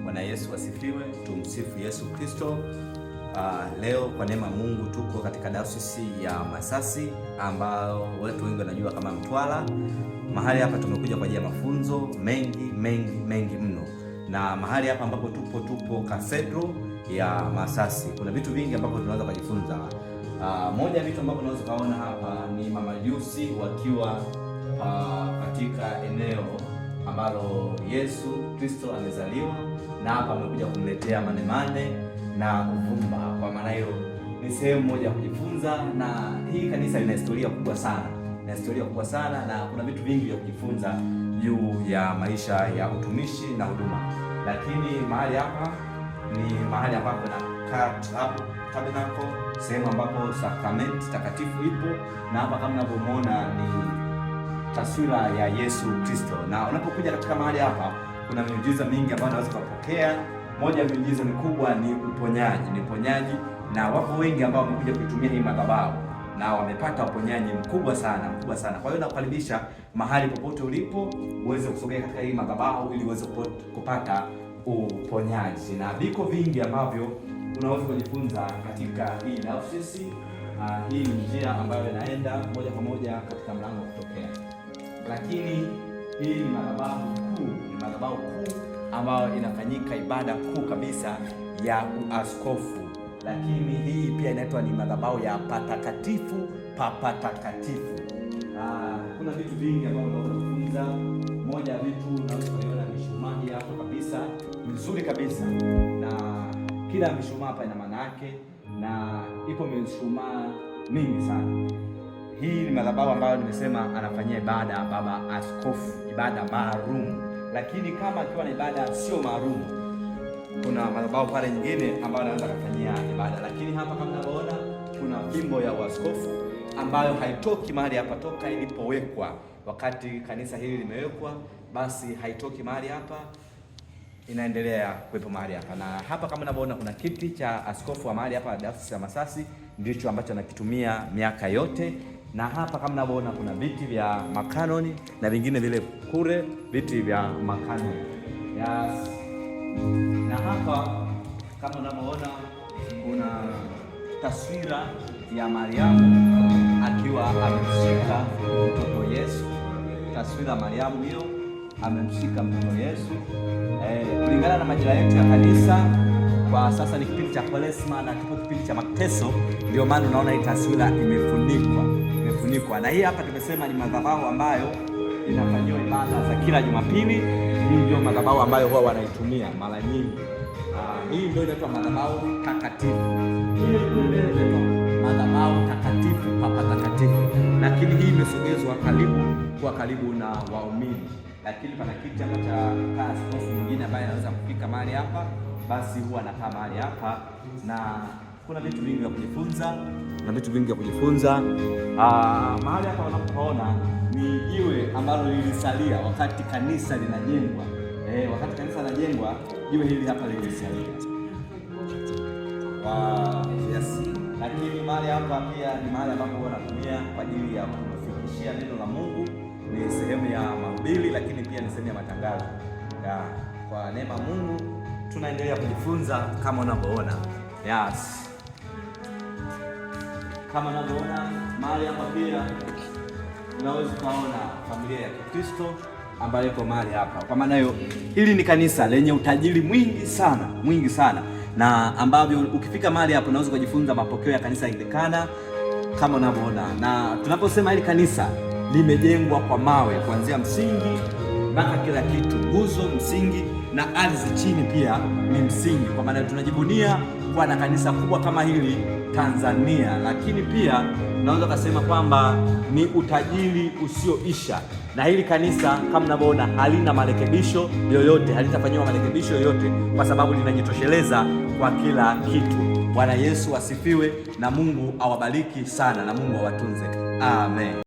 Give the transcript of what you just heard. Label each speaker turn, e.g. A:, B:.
A: Bwana Yesu asifiwe, tumsifu Yesu Kristo. Leo kwa neema Mungu tuko katika dayosisi ya Masasi ambao watu wengi wanajua kama Mtwara. Mahali hapa tumekuja kwa ajili ya mafunzo mengi mno. Na mahali hapa ambapo tupo Cathedral ya Masasi. Kuna vitu vingi ambavyo tunaweza kujifunza. Moja ya vitu ambavyo tunaweza kuona hapa ni mamajusi wakiwa katika eneo ambalo Yesu Kristo amezaliwa, na hapa amekuja kumletea manemane na uvumba. Kwa maana hiyo ni sehemu moja ya kujifunza, na hii kanisa lina historia kubwa sana, na kuna vitu vingi vya kujifunza juu ya maisha ya utumishi na huduma. Lakini mahali hapa ni mahali ambapo na tabernacle, sehemu ambapo sakramenti takatifu ipo, na hapa kama mnavyomuona ni taswira ya Yesu Kristo. Na unapokuja katika mahali hapa kuna miujiza mingi ambayo unaweza kupokea. Moja ya miujiza mikubwa ni uponyaji, na wapo wengi ambao wamekuja kuitumia hii madhabahu na wamepata uponyaji mkubwa sana. Kwa hiyo nakukaribisha mahali popote ulipo uweze kusogea katika hii madhabahu ili uweze kupata uponyaji, na viko vingi ambavyo unaweza kujifunza katika hii dayosisi. Hii ni njia ambayo inaenda moja kwa moja katika mlango wa kutokea, lakini hii ni madhabahu kuu ambayo inafanyika ibada kuu kabisa ya uaskofu. Lakini hii pia inaitwa ni madhabahu ya patakatifu pa patakatifu. Kuna vitu vingi ambavyo tunajifunza. Moja ya vitu unaweza kuona mishumaa hii hapa kabisa, mizuri kabisa, na kila mishumaa hapa ina maana yake, na ipo mishumaa mingi sana. Hii ni madhabahu ambayo nimesema anafanyia ibada baba askofu, ibada maalum. Lakini kama akiwa na ibada sio maalum, kuna madhabahu pale nyingine ambayo anaweza kufanyia ibada. Lakini hapa kama unavyoona kuna fimbo ya uaskofu ambayo haitoki mahali hapa toka ilipowekwa. Wakati kanisa hili limewekwa, basi haitoki mahali hapa, inaendelea kuwepo mahali hapa. Na hapa kama unavyoona kuna kiti cha askofu wa mahali hapa dayosisi ya Masasi, ndicho ambacho anakitumia miaka yote. Na hapa kama unavyoona kuna viti vya makanoni na vingine vile kule viti vya makanoni. Yes. Na hapa kama unavyoona kuna taswira ya Mariamu akiwa amemshika mtoto Yesu. Taswira ya Mariamu hiyo amemshika mtoto Yesu. Kulingana na majira yetu ya kanisa kwa sasa ni kipindi cha Kwaresma na kipindi cha mateso, ndio maana unaona hii taswira imefunikwa. Na hii hapa tumesema ni madhabahu ambayo inafanywa ibada za kila Jumapili. Hii ndio madhabahu ambayo huwa wanaitumia mara nyingi. Hii ndio inaitwa madhabahu takatifu. Hii ndio inaitwa madhabahu takatifu papa takatifu. Lakini hii imesogezwa karibu na waumini. Lakini pana kiti hapa cha askofu mwingine ambaye anaweza kufika mahali hapa, basi huwa anakaa mahali hapa, na kuna vitu vingi vya kujifunza. Mahali hapa unapoona ni jiwe ambalo lilisalia wakati kanisa linajengwa. Wakati kanisa linajengwa, jiwe hili hapa lilisalia. Yes. Lakini mahali hapa pia ni mahali ambapo wanatumia kwa ajili ya kufikishia neno la Mungu. Ni sehemu ya mahubiri, lakini pia ni sehemu ya matangazo. Kwa neema Mungu tunaendelea kujifunza kama unavyoona. Yes. Kama unavyoona mahali hapa pia unaweza kuona familia ya Kristo ambayo iko mahali hapa. Kwa maana hiyo hili ni kanisa lenye utajiri mwingi sana, na ambavyo ukifika mahali hapa unaweza kujifunza mapokeo ya kanisa Anglikana kama unavyoona. Na tunaposema hili kanisa limejengwa kwa mawe kuanzia msingi mpaka kila kitu, nguzo, msingi na ardhi chini pia ni msingi. Kwa maana tunajivunia kuwa na kanisa kubwa kama hili Tanzania. Lakini pia naweza kusema kwamba ni utajiri usioisha, na hili kanisa kama mnavyoona halina marekebisho yoyote, halitafanyiwa marekebisho yoyote, kwa sababu linajitosheleza kwa kila kitu. Bwana Yesu asifiwe, na Mungu awabariki sana, na Mungu awatunze. Amen.